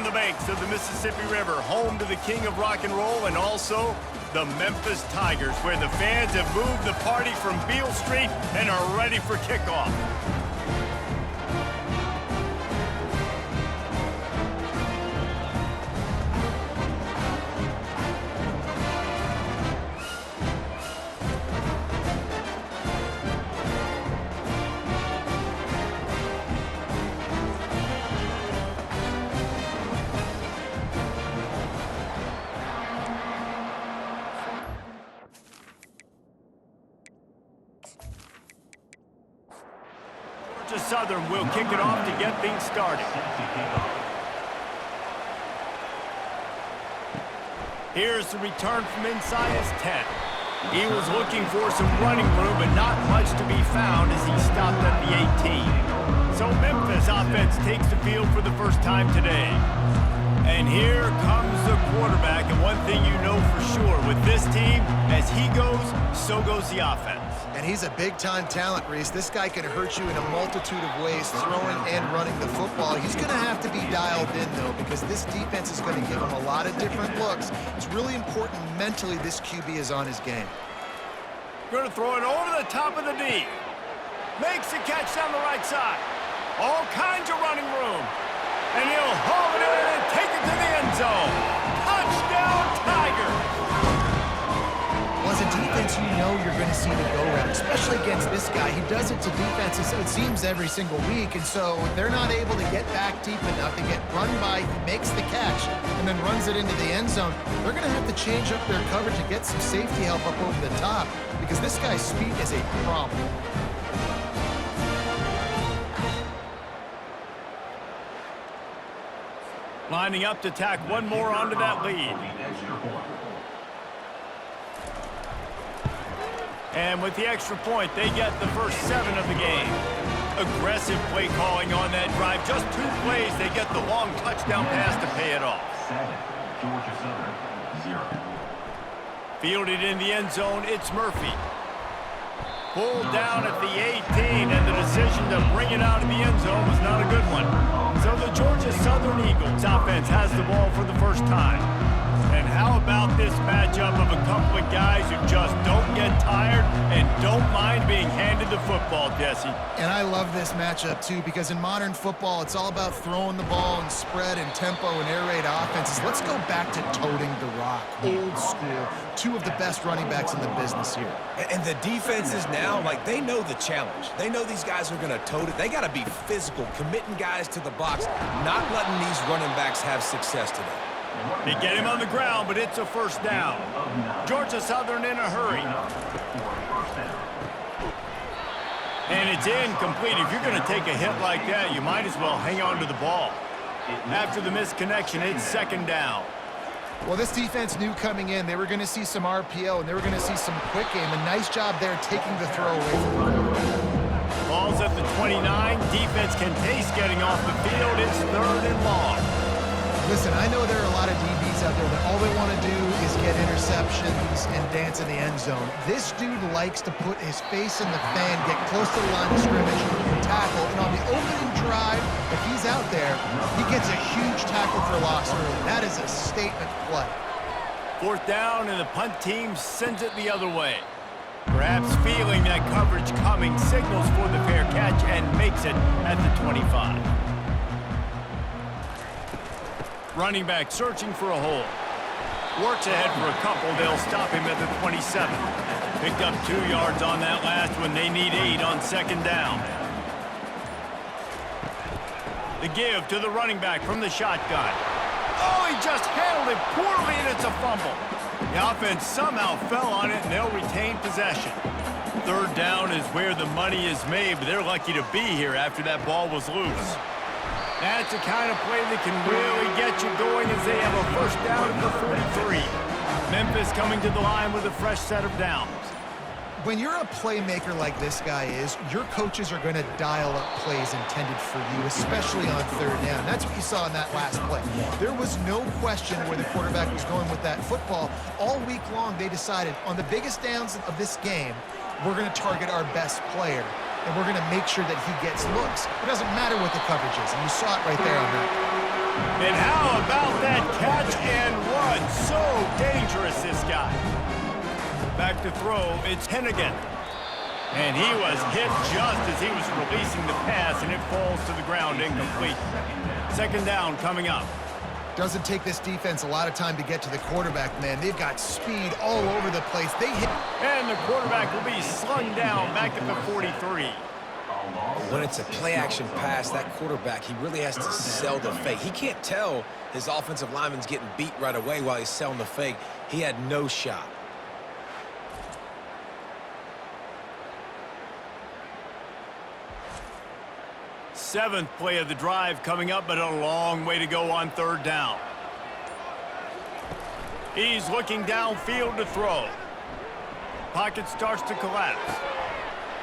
on the banks of the Mississippi River, home to the king of rock and roll and also the Memphis Tigers, where the fans have moved the party from Beale Street and are ready for kickoff. Southern will kick it off to get things started. Here's the return from inside his 10. He was looking for some running room, but not much to be found as he stopped at the 18. So Memphis offense takes the field for the first time today. And here comes the quarterback, and one thing you know for sure, with this team, as he goes, so goes the offense. And he's a big-time talent, Reese. This guy can hurt you in a multitude of ways, throwing and running the football. He's going to have to be dialed in, though, because this defense is going to give him a lot of different looks. It's really important mentally this QB is on his game. Going to throw it over the top of the D. Makes the catch down the right side. All kinds of running room. And he'll haul it in and take it to the end zone. Touchdown, Tigers! Well, as a defense, you know you're going to see the go-round, especially against this guy. He does it to defenses, it seems, every single week, and so they're not able to get back deep enough to get run by. He makes the catch and then runs it into the end zone. They're going to have to change up their coverage and get some safety help up over the top because this guy's speed is a problem. Lining up to tack one more onto that lead. And with the extra point, they get the first 7 of the game. Aggressive play calling on that drive. Just 2 plays, they get the long touchdown pass to pay it off. 7, Georgia Southern, 0. Fielded in the end zone, it's Murphy. Pulled down at the 18, and the decision to bring it out of the end zone was not a good one. So the Georgia Southern Eagles offense has the ball for the first time. And how about this matchup of a couple of guys who just don't get tired and don't mind being handed the football, Jesse? And I love this matchup, too, because in modern football, it's all about throwing the ball and spread and tempo and air raid offenses. Let's go back to toting the rock, old school. 2 of the best running backs in the business here. And the defenses now, like, they know the challenge. They know these guys are going to tote it. They got to be physical, committing guys to the box, not letting these running backs have success today. They get him on the ground, but it's a first down. Georgia Southern in a hurry. And it's incomplete. If you're going to take a hit like that, you might as well hang on to the ball. After the misconnection, it's second down. Well, this defense knew coming in they were going to see some RPO and they were going to see some quick game. A nice job there taking the throw away from the quarterback. Ball's at the 29. Defense can taste getting off the field. It's 3rd and long. Listen, I know there are a lot of DBs out there that all they want to do is get interceptions and dance in the end zone. This dude likes to put his face in the fan, get close to the line of scrimmage, and tackle. And on the opening drive, if he's out there, he gets a huge tackle for loss early. That is a statement play. 4th down, and the punt team sends it the other way. Perhaps feeling that coverage coming, signals for the fair catch and makes it at the 25. Running back searching for a hole. Works ahead for a couple. They'll stop him at the 27. Picked up 2 yards on that last one. They need 8 on 2nd down. The give to the running back from the shotgun. Oh, he just handled it poorly, and it's a fumble. The offense somehow fell on it, and they'll retain possession. 3rd down is where the money is made, but they're lucky to be here after that ball was loose. That's the kind of play that can really get you going as they have a first down at the 43. Memphis coming to the line with a fresh set of downs. When you're a playmaker like this guy is, your coaches are going to dial up plays intended for you, especially on 3rd down. That's what you saw in that last play. There was no question where the quarterback was going with that football. All week long, they decided on the biggest downs of this game, we're going to target our best player. And we're going to make sure that he gets looks. It doesn't matter what the coverage is, and you saw it right there on that. And how about that catch and run? So dangerous, this guy. Back to throw, it's Hennigan. And he was hit just as he was releasing the pass, and it falls to the ground incomplete. Second down coming up. Doesn't take this defense a lot of time to get to the quarterback, man. They've got speed all over the place. They hit. And the quarterback will be slung down back at the 43. When it's a play-action pass, that quarterback, he really has to sell the fake. He can't tell his offensive lineman's getting beat right away while he's selling the fake. He had no shot. Seventh play of the drive coming up, but a long way to go on third down. He's looking downfield to throw. Pocket starts to collapse.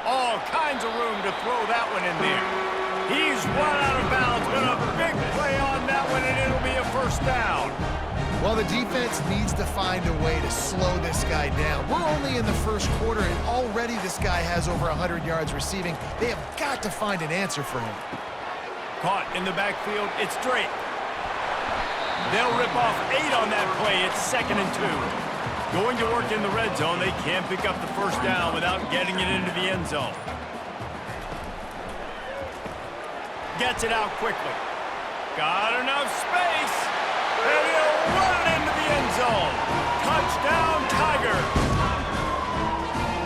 All kinds of room to throw that one in there. He's run out of bounds, but a big play on that one, and it'll be a first down. Well, the defense needs to find a way to slow this guy down. We're only in the first quarter, and already this guy has over 100 yards receiving. They have got to find an answer for him. Caught in the backfield, it's Drake. They'll rip off 8 on that play. It's 2nd and 2. Going to work in the red zone, they can't pick up the first down without getting it into the end zone. Gets it out quickly. Got enough space. And he'll run it into the end zone. Touchdown, Tigers.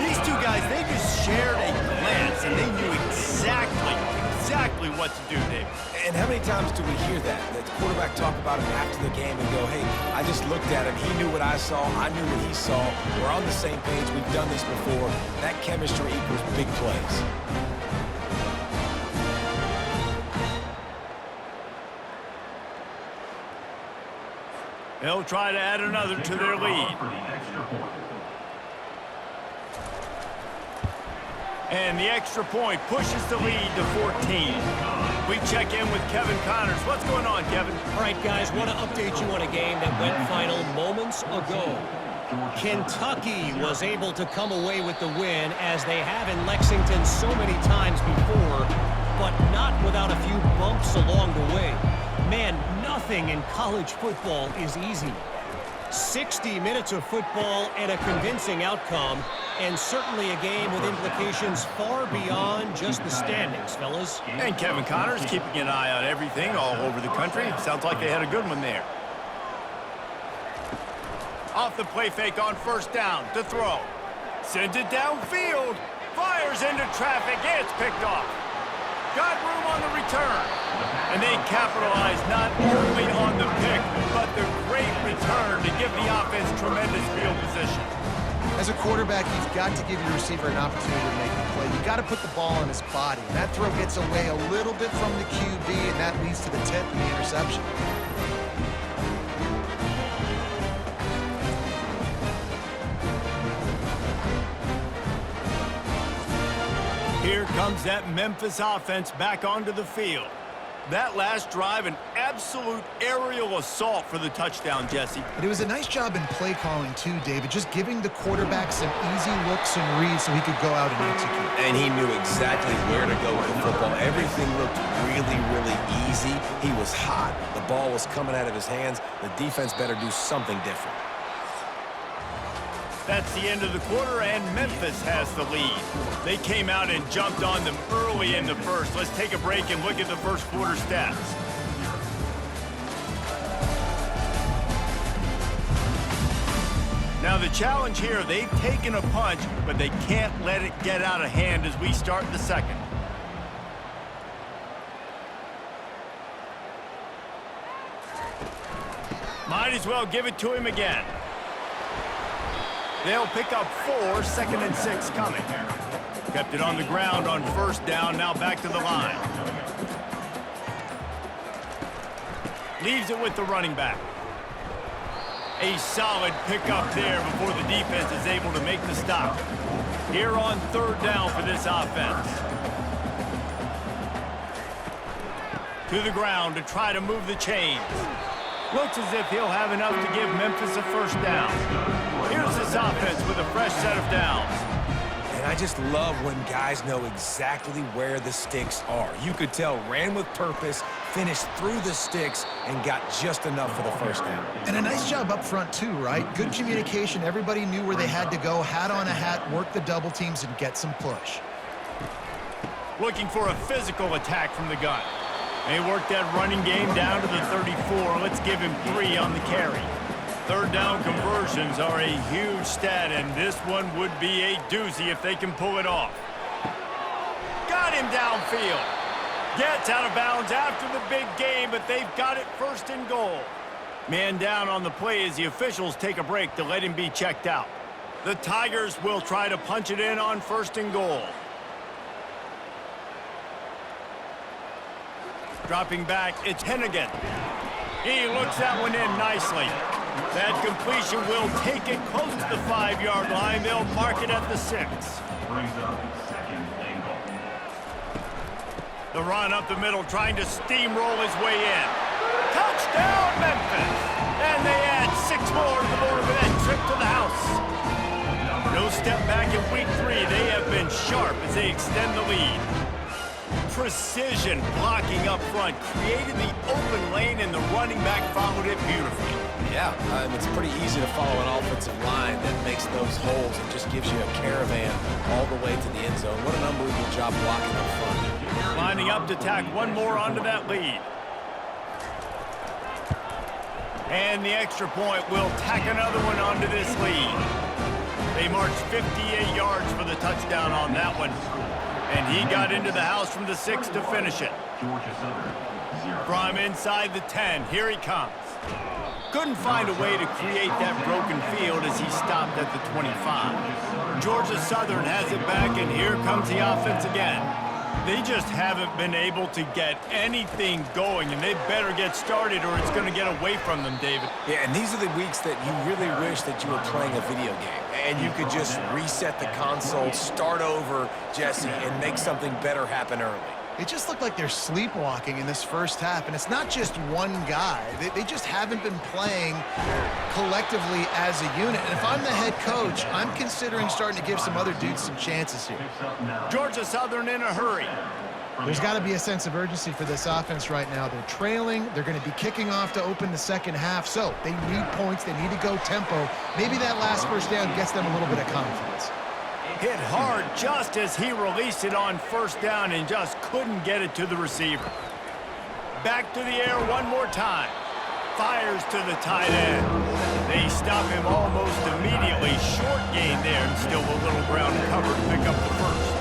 These two guys, they just shared a glance, and they knew exactly what to do, Dave. And how many times do we hear that? The quarterback talk about him after the game and go, hey, I just looked at him. He knew what I saw. I knew what he saw. We're on the same page. We've done this before. That chemistry equals big plays. They'll try to add another to their lead. And the extra point pushes the lead to 14. We check in with Kevin Connors. What's going on, Kevin? All right, guys, want to update you on a game that went final moments ago. Kentucky was able to come away with the win, as they have in Lexington so many times before, but not without a few bumps along the way. Man, nothing in college football is easy. 60 minutes of football and a convincing outcome, and certainly a game with implications far beyond just the standings, fellas. And Kevin Connors keeping an eye on everything all over the country. Sounds like they had a good one there. Off the play fake on first down to throw. Sends it downfield. Fires into traffic. It's picked off. Got room on the return. And they capitalize not only on the pick, but the great return to give the offense tremendous field position. As a quarterback, you've got to give your receiver an opportunity to make the play. You've got to put the ball in his body. And that throw gets away a little bit from the QB, and that leads to the tip and the interception. Here comes that Memphis offense back onto the field. That last drive, an absolute aerial assault for the touchdown, Jesse. But it was a nice job in play calling too, David, just giving the quarterback some easy looks and reads so he could go out and execute. And he knew exactly where to go with the football. Everything looked really easy. He was hot. The ball was coming out of his hands. The defense better do something different. That's the end of the quarter, and Memphis has the lead. They came out and jumped on them early in the first. Let's take a break and look at the first quarter stats. Now the challenge here, they've taken a punch, but they can't let it get out of hand as we start the second. Might as well give it to him again. They'll pick up 4, 2nd and 6 coming. Kept it on the ground on first down, now back to the line. Leaves it with the running back. A solid pickup there before the defense is able to make the stop. Here on third down for this offense. To the ground to try to move the chains. Looks as if he'll have enough to give Memphis a first down. Here's this offense with a fresh set of downs. And I just love when guys know exactly where the sticks are. You could tell ran with purpose, finished through the sticks and got just enough for the first down. And a nice job up front, too, right? Good communication. Everybody knew where they had to go, hat on a hat, work the double teams, and get some push. Looking for a physical attack from the gun. They worked that running game down to the 34. Let's give him 3 on the carry. Third down conversions are a huge stat, and this one would be a doozy if they can pull it off. Got him downfield. Gets out of bounds after the big game, but they've got it first and goal. Man down on the play as the officials take a break to let him be checked out. The Tigers will try to punch it in on first and goal. Dropping back, it's Hennigan. He looks that one in nicely. That completion will take it close to the 5-yard line. They'll mark it at the 6. Brings up second and goal. The run up the middle, trying to steamroll his way in. Touchdown, Memphis! And they add 6 more to the board with that trip to the house. No step back in week 3. They have been sharp as they extend the lead. Precision blocking up front created the open lane, and the running back followed it beautifully. Yeah, it's pretty easy to follow an offensive line that makes those holes and just gives you a caravan all the way to the end zone. What an unbelievable job blocking up front. Lining up to tack one more onto that lead. And the extra point will tack another one onto this lead. They marched 58 yards for the touchdown on that one. And he got into the house from the 6 to finish it. Georgia Southern, 0. From inside the 10, here he comes. Couldn't find a way to create that broken field as he stopped at the 25. Georgia Southern has it back, and here comes the offense again. They just haven't been able to get anything going, and they better get started or it's going to get away from them, David. Yeah, and these are the weeks that you really wish that you were playing a video game and you could just reset the console, start over, Jesse, and make something better happen early. It just looked like they're sleepwalking in this first half, and it's not just one guy. They just haven't been playing collectively as a unit. And if I'm the head coach, I'm considering starting to give some other dudes some chances here. Georgia Southern in a hurry. There's got to be a sense of urgency for this offense right now. They're trailing. They're going to be kicking off to open the second half. So they need points. They need to go tempo. Maybe that last first down gets them a little bit of confidence. Hit hard just as he released it on first down and just couldn't get it to the receiver. Back to the air one more time. Fires to the tight end. They stop him almost immediately. Short gain there, and still a little ground cover to pick up the first.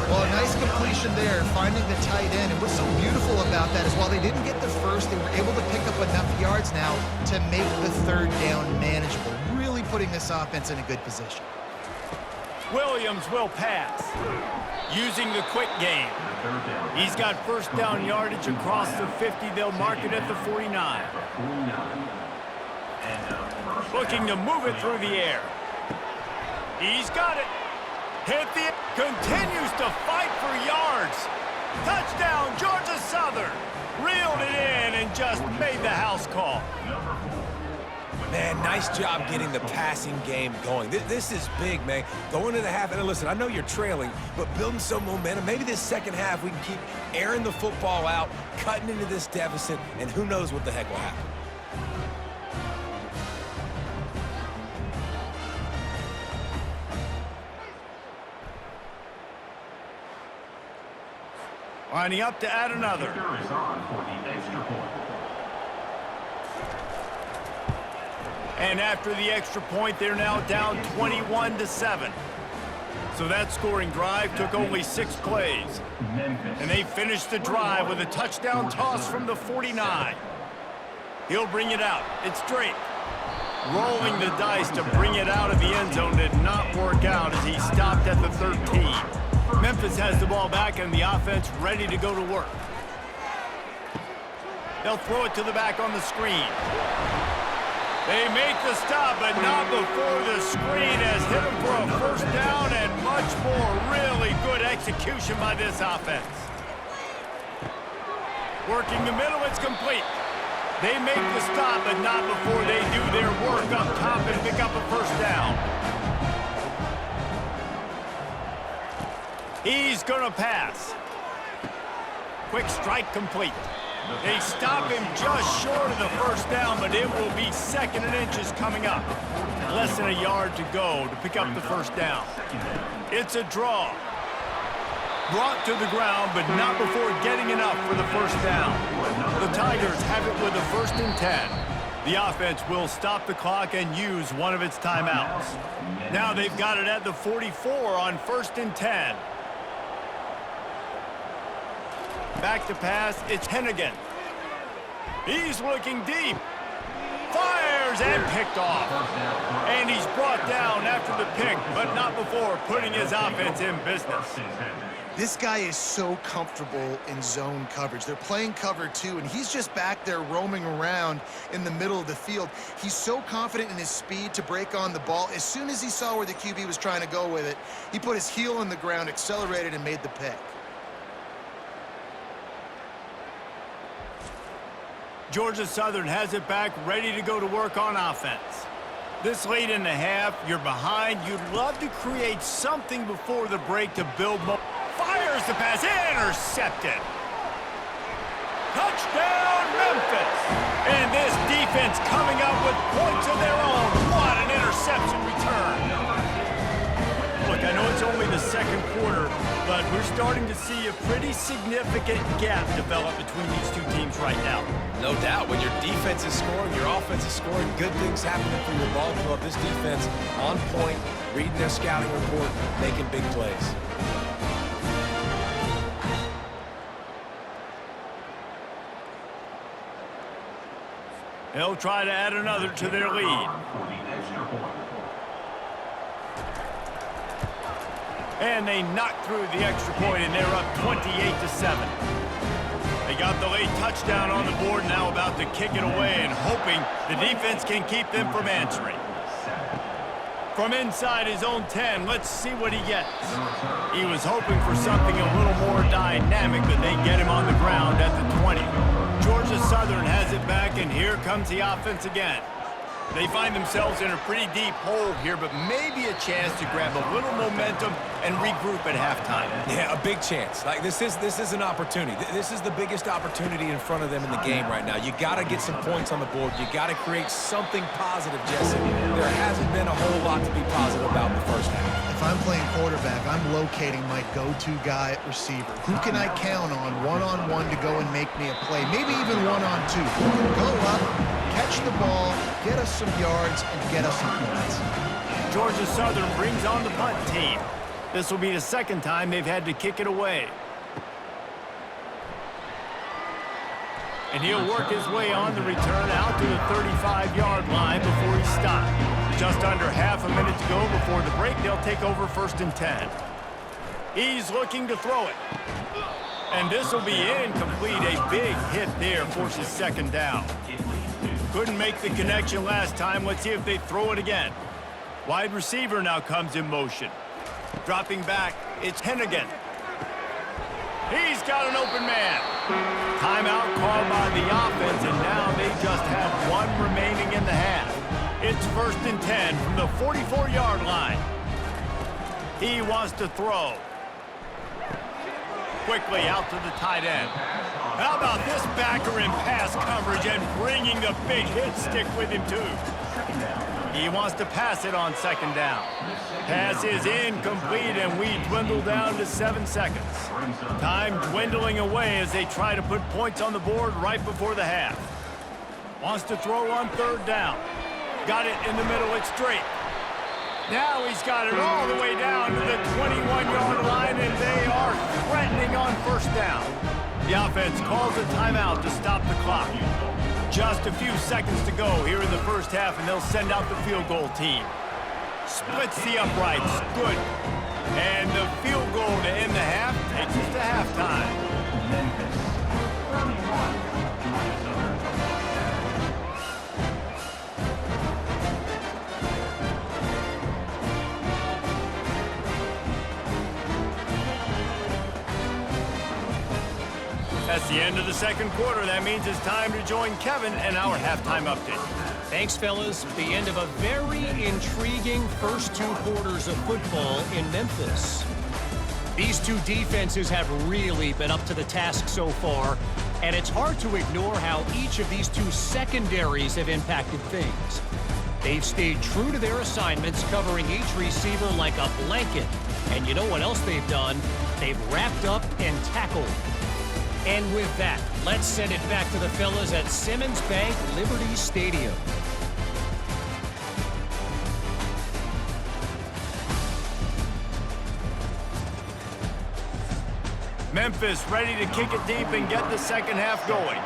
Well, a nice completion there, finding the tight end. And what's so beautiful about that is while they didn't get the first, they were able to pick up enough yards now to make the third down manageable, really putting this offense in a good position. Williams will pass, using the quick game. He's got first down yardage across the 50. They'll mark it at the 49. Looking to move it through the air. He's got it. Hit the... Continues to fight for yards. Touchdown, Georgia Southern. Reeled it in and just made the house call. Man, nice job getting the passing game going. This is big, man. Going into the half, and listen, I know you're trailing, but building some momentum. Maybe this second half we can keep airing the football out, cutting into this deficit, and who knows what the heck will happen. Lining up to add another. Kicker is on for the extra point. And after the extra point, they're now down 21-7. So that scoring drive took only 6 plays. Memphis. And they finished the drive with a touchdown toss from the 49. He'll bring it out. It's Drake. Rolling the dice to bring it out of the end zone did not work out as he stopped at the 13. Memphis has the ball back and the offense ready to go to work. They'll throw it to the back on the screen. They make the stop, but not before the screen has hit them for a first down and much more. Really good execution by this offense. Working the middle, it's complete. They make the stop, but not before they do their work up top and pick up a first down. He's going to pass. Quick strike complete. They stop him just short of the first down, but it will be 2nd and inches coming up. Less than a yard to go to pick up the first down. It's a draw. Brought to the ground, but not before getting enough for the first down. The Tigers have it with a 1st and 10. The offense will stop the clock and use one of its timeouts. Now they've got it at the 44 on 1st and 10. Back to pass, it's Hennigan. He's looking deep. Fires and picked off. And he's brought down after the pick, but not before putting his offense in business. This guy is so comfortable in zone coverage. They're playing cover 2, and he's just back there roaming around in the middle of the field. He's so confident in his speed to break on the ball. As soon as he saw where the QB was trying to go with it, he put his heel on the ground, accelerated, and made the pick. Georgia Southern has it back, ready to go to work on offense. This late in the half, you're behind. You'd love to create something before the break to build more. Fires the pass, intercepted. Touchdown, Memphis. And this defense coming up with points of their own. What an interception return. Look, I know it's only the 2nd quarter, but we're starting to see a pretty significant gap develop between these two teams right now. No doubt, when your defense is scoring, your offense is scoring, good things happening for your ball club. This defense on point, reading their scouting report, making big plays. They'll try to add another to their lead. And they knock through the extra point, and they're up 28-7. They got the late touchdown on the board, now about to kick it away and hoping the defense can keep them from answering. From inside his own 10, let's see what he gets. He was hoping for something a little more dynamic, but they get him on the ground at the 20. Georgia Southern has it back, and here comes the offense again. They find themselves in a pretty deep hole here, but maybe a chance to grab a little momentum and regroup at halftime. Yeah, a big chance. Like, this is an opportunity. This is the biggest opportunity in front of them in the game right now. You got to get some points on the board. You got to create something positive, Jesse. There hasn't been a whole lot to be positive about in the first half. If I'm playing quarterback, I'm locating my go-to guy at receiver. Who can I count on one-on-one to go and make me a play? Maybe even one-on-two. Who can go up, catch the ball, get us some yards, and get us some points. Georgia Southern brings on the punt team. This will be the 2nd time they've had to kick it away. And he'll work his way on the return out to the 35-yard line before he stopped. Just under half a minute to go before the break. They'll take over 1st and 10. He's looking to throw it. And this will be incomplete. A big hit there forces 2nd down. Couldn't make the connection last time. Let's see if they throw it again. Wide receiver now comes in motion. Dropping back, it's Hennigan. He's got an open man. Timeout called by the offense, and now they just have one remaining in the half. It's 1st and 10 from the 44-yard line. He wants to throw. Quickly out to the tight end. How about this backer in pass coverage and bringing the big hit stick with him, too? He wants to pass it on 2nd down. Pass is incomplete, and we dwindle down to 7 seconds. Time dwindling away as they try to put points on the board right before the half. Wants to throw on 3rd down. Got it in the middle, it's straight. Now he's got it all the way down to the 21-yard line, and they are threatening on 1st down. The offense calls a timeout to stop the clock. Just a few seconds to go here in the first half, and they'll send out the field goal team. Splits the uprights, good. And the field goal to end the half takes us to halftime. Memphis, 31, Georgia Southern, 7. That's the end of the 2nd quarter. That means it's time to join Kevin and our halftime update. Thanks, fellas. The end of a very intriguing first 2 quarters of football in Memphis. These two defenses have really been up to the task so far. And it's hard to ignore how each of these two secondaries have impacted things. They've stayed true to their assignments, covering each receiver like a blanket. And you know what else they've done? They've wrapped up and tackled. And with that, let's send it back to the fellas at Simmons Bank Liberty Stadium. Memphis ready to kick it deep and get the second half going.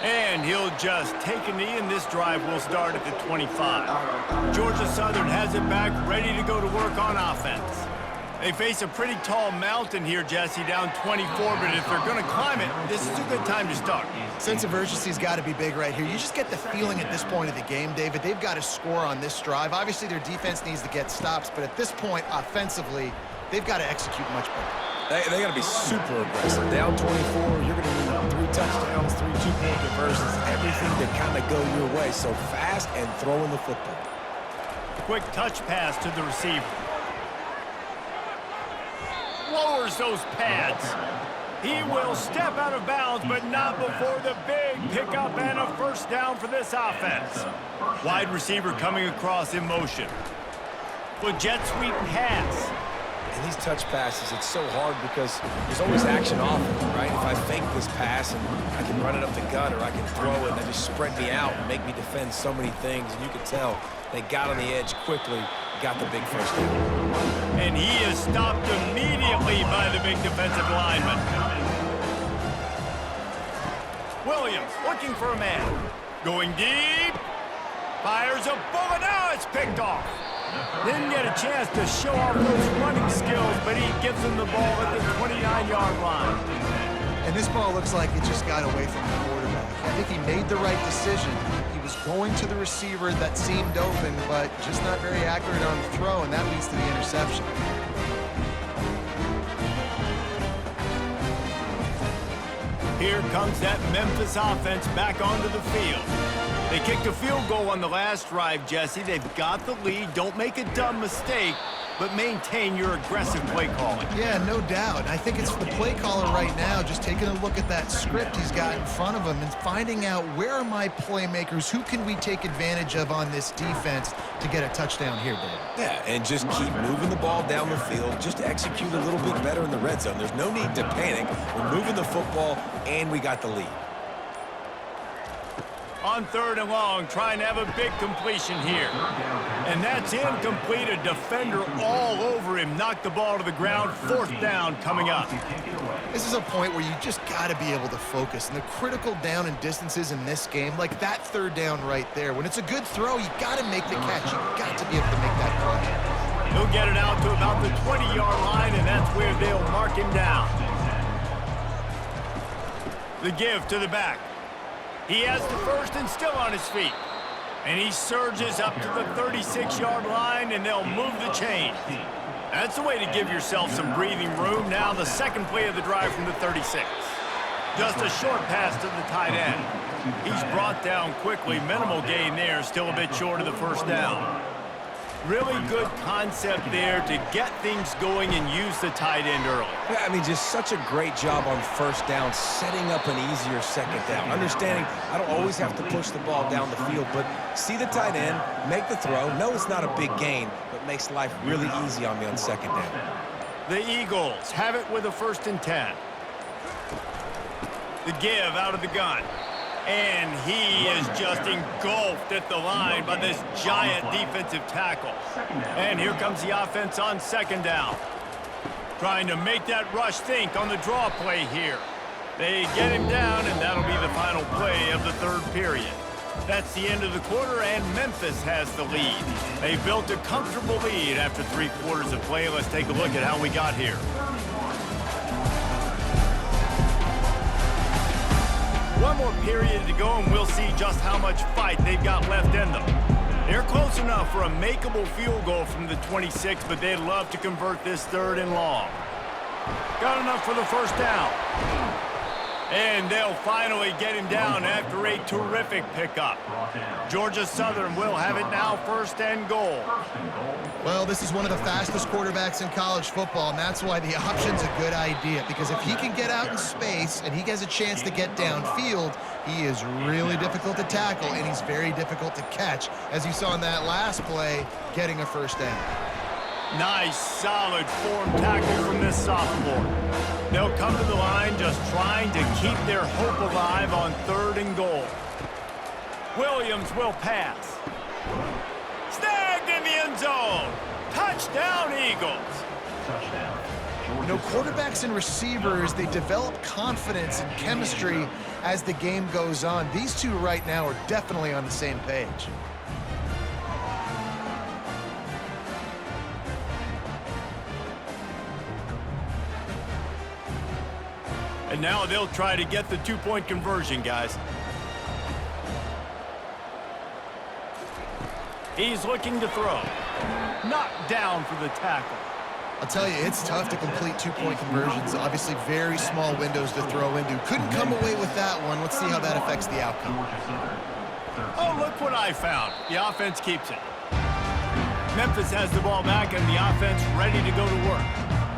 And he'll just take a knee, and this drive will start at the 25. Georgia Southern has it back, ready to go to work on offense. They face a pretty tall mountain here, Jesse, down 24, but if they're going to climb it, this is a good time to start. Sense of urgency's got to be big right here. You just get the feeling at this point of the game, David, they've got to score on this drive. Obviously, their defense needs to get stops, but at this point, offensively, they've got to execute much better. They got to be super aggressive. Down 24, you're going to need 3 touchdowns, 3 two-point conversions, everything to kind of go your way. So fast and throwing the football. Quick touch pass to the receiver. Lowers those pads. He will step out of bounds, but not before the big pickup and a first down for this offense. Wide receiver coming across in motion. With jet sweep pass. And these touch passes, it's so hard because there's always action off of it, right? If I fake this pass and I can run it up the gut or I can throw it and they just spread me out and make me defend so many things. And you can tell they got on the edge quickly, got the big first down. And he is stopped immediately by the big defensive lineman. Williams looking for a man. Going deep. Fires a bullet. Now it's picked off. Didn't get a chance to show off those running skills, but he gives him the ball at the 29-yard line. And this ball looks like it just got away from the quarterback. I think he made the right decision. He was going to the receiver that seemed open, but just not very accurate on the throw, and that leads to the interception. Here comes that Memphis offense back onto the field. They kicked a field goal on the last drive, Jesse. They've got the lead. Don't make a dumb mistake, but maintain your aggressive play calling. Yeah, no doubt. I think it's the play caller right now just taking a look at that script he's got in front of him and finding out where are my playmakers, who can we take advantage of on this defense to get a touchdown here, Dave. Yeah, and just keep moving the ball down the field. Just execute a little bit better in the red zone. There's no need to panic. We're moving the football, and we got the lead. On 3rd and long, trying to have a big completion here. And that's incomplete. A defender all over him. Knocked the ball to the ground. 4th down coming up. This is a point where you just got to be able to focus. And the critical down and distances in this game, like that 3rd down right there, when it's a good throw, you got to make the catch. You got to be able to make that play. He'll get it out to about the 20-yard line, and that's where they'll mark him down. The give to the back. He has the first and still on his feet. And he surges up to the 36-yard line, and they'll move the chain. That's the way to give yourself some breathing room. Now the second play of the drive from the 36. Just a short pass to the tight end. He's brought down quickly. Minimal gain there, still a bit short of the first down. Really good concept there to get things going and use the tight end early. Yeah, I mean, just such a great job on first down, setting up an easier second down. Understanding I don't always have to push the ball down the field, but see the tight end, make the throw. No, it's not a big gain, but makes life really easy on me on second down. The Eagles have it with a 1st and 10. The give out of the gun. And he is just engulfed at the line by this giant defensive tackle. And here comes the offense on 2nd down. Trying to make that rush think on the draw play here. They get him down, and that'll be the final play of the 3rd period. That's the end of the quarter, and Memphis has the lead. They built a comfortable lead after 3 quarters of play. Let's take a look at how we got here. One more period to go, and we'll see just how much fight they've got left in them. They're close enough for a makeable field goal from the 26, but they'd love to convert this 3rd and long. Got enough for the first down. And they'll finally get him down after a terrific pickup. Georgia Southern will have it now, 1st and goal. Well, this is one of the fastest quarterbacks in college football, and that's why the option's a good idea, because if he can get out in space and he has a chance to get downfield, he is really difficult to tackle, and he's very difficult to catch, as you saw in that last play, getting a 1st down. Nice, solid form tackle from this sophomore. They'll come to the line just trying to keep their hope alive on 3rd and goal. Williams will pass. Snagged in the end zone. Touchdown, Eagles. Touchdown. You know, quarterbacks and receivers, they develop confidence and chemistry as the game goes on. These two right now are definitely on the same page. And now they'll try to get the 2-point conversion, guys. He's looking to throw. Knocked down for the tackle. I'll tell you, it's tough to complete 2-point conversions. Obviously, very small windows to throw into. Couldn't come away with that one. Let's see how that affects the outcome. Oh, look what I found. The offense keeps it. Memphis has the ball back and the offense ready to go to work.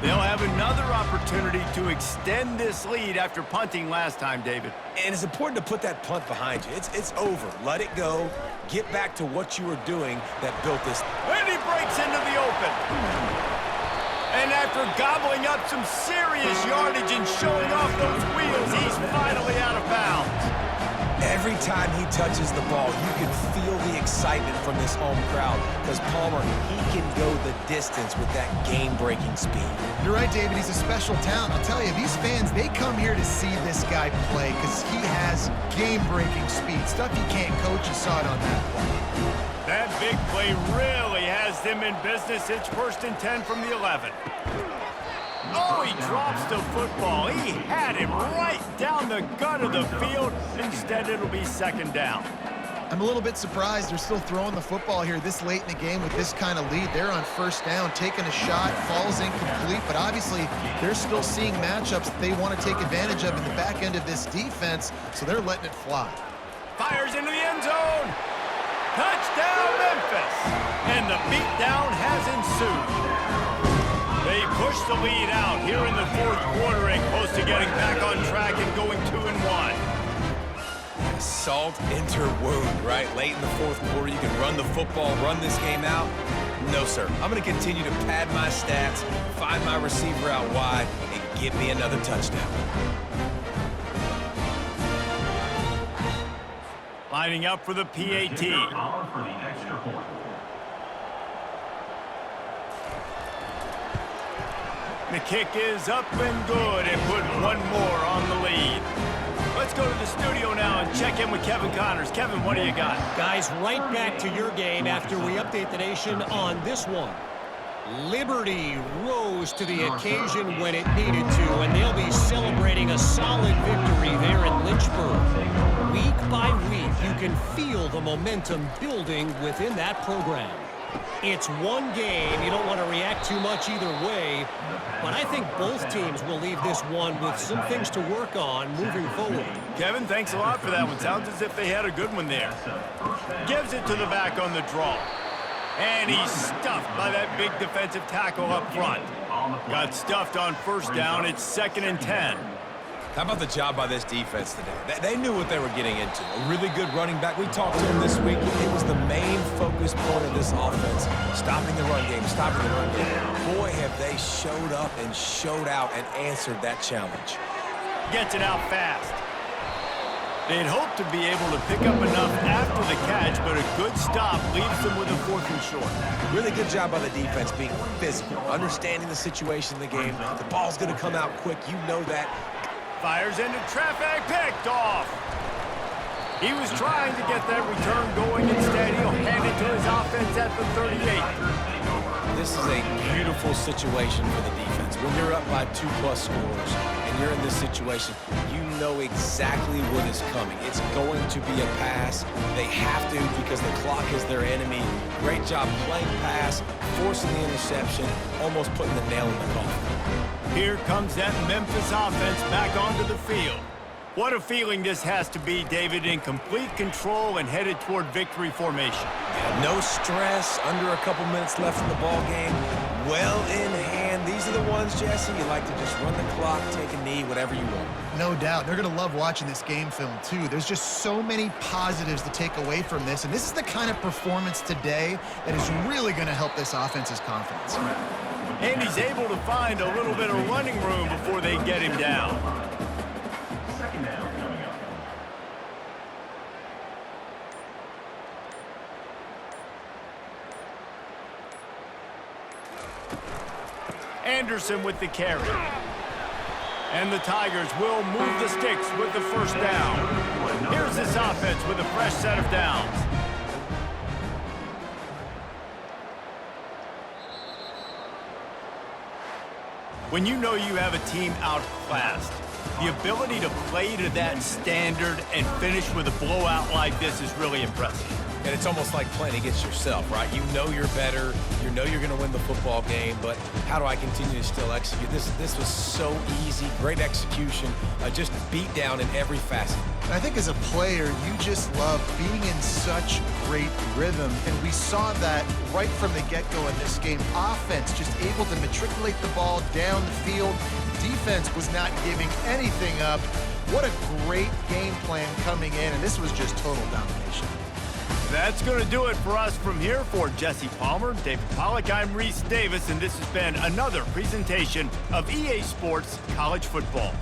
They'll have another opportunity to extend this lead after punting last time, David. And it's important to put that punt behind you. It's over. Let it go. Get back to what you were doing that built this. And he breaks into the open. And after gobbling up some serious yardage and showing off those wheels, he's finally out of bounds. Every time he touches the ball, you can feel the excitement from this home crowd because Palmer, he can go the distance with that game-breaking speed. You're right, David. He's a special talent. I'll tell you, these fans, they come here to see this guy play because he has game-breaking speed. Stuff you can't coach. You saw it on that play. That big play really has them in business. It's 1st and 10 from the 11. Oh, he drops the football. He had him right down the gut of the field. Instead, it'll be 2nd down. I'm a little bit surprised they're still throwing the football here this late in the game with this kind of lead. They're on 1st down, taking a shot, falls incomplete, but obviously they're still seeing matchups that they want to take advantage of in the back end of this defense, so they're letting it fly. Fires into the end zone. Touchdown, Memphis. And the beatdown has ensued. They push the lead out here in the 4th quarter and close to getting back on track and going 2-1. Salt into wound, right? Late in the 4th quarter, you can run the football, run this game out. No, sir. I'm going to continue to pad my stats, find my receiver out wide, and give me another touchdown. Lining up for the PAT. For the extra point. The kick is up and good and put one more on the lead. Let's go to the studio now and check in with Kevin Connors. Kevin, what do you got? Guys, right back to your game after we update the nation on this one. Liberty rose to the occasion when it needed to, and they'll be celebrating a solid victory there in Lynchburg. Week by week, you can feel the momentum building within that program. It's one game. You don't want to react too much either way, but I think both teams will leave this one with some things to work on moving forward. Kevin, thanks a lot for that one. Sounds as if they had a good one there. Gives it to the back on the draw. And he's stuffed by that big defensive tackle up front. Got stuffed on 1st down. It's 2nd and 10. How about the job by this defense today? They knew what they were getting into. A really good running back. We talked to him this week. It was the main focus point of this offense. Stopping the run game, stopping the run game. Boy, have they showed up and showed out and answered that challenge. Gets it out fast. They'd hoped to be able to pick up enough after the catch, but a good stop leaves them with a 4th and short. Really good job by the defense being physical, understanding the situation in the game. The ball's going to come out quick. You know that. Fires into traffic, picked off. He was trying to get that return going. Instead, he'll hand it to his offense at the 38. This is a beautiful situation for the defense. When you're up by 2+ scores and you're in this situation, you know exactly what is coming. It's going to be a pass. They have to because the clock is their enemy. Great job playing pass, forcing the interception, almost putting the nail in the coffin. Here comes that Memphis offense back onto the field. What a feeling this has to be, David, in complete control and headed toward victory formation. Yeah, no stress, under a couple minutes left in the ball game, well in hand. These are the ones, Jesse, you like to just run the clock, take a knee, whatever you want. No doubt. They're going to love watching this game film, too. There's just so many positives to take away from this, and this is the kind of performance today that is really going to help this offense's confidence. And he's able to find a little bit of running room before they get him down. Second down coming up. Anderson with the carry. And the Tigers will move the sticks with the first down. Here's this offense with a fresh set of downs. When you know you have a team outclassed, the ability to play to that standard and finish with a blowout like this is really impressive. And it's almost like playing against yourself, right? You know you're better. You know you're going to win the football game, but how do I continue to still execute? This was so easy, great execution, just beat down in every facet. And I think as a player, you just love being in such great rhythm, and we saw that right from the get-go in this game. Offense just able to matriculate the ball down the field. Defense was not giving anything up. What a great game plan coming in, and this was just total domination. That's going to do it for us from here. For Jesse Palmer, David Pollack, I'm Reese Davis, and this has been another presentation of EA Sports College Football.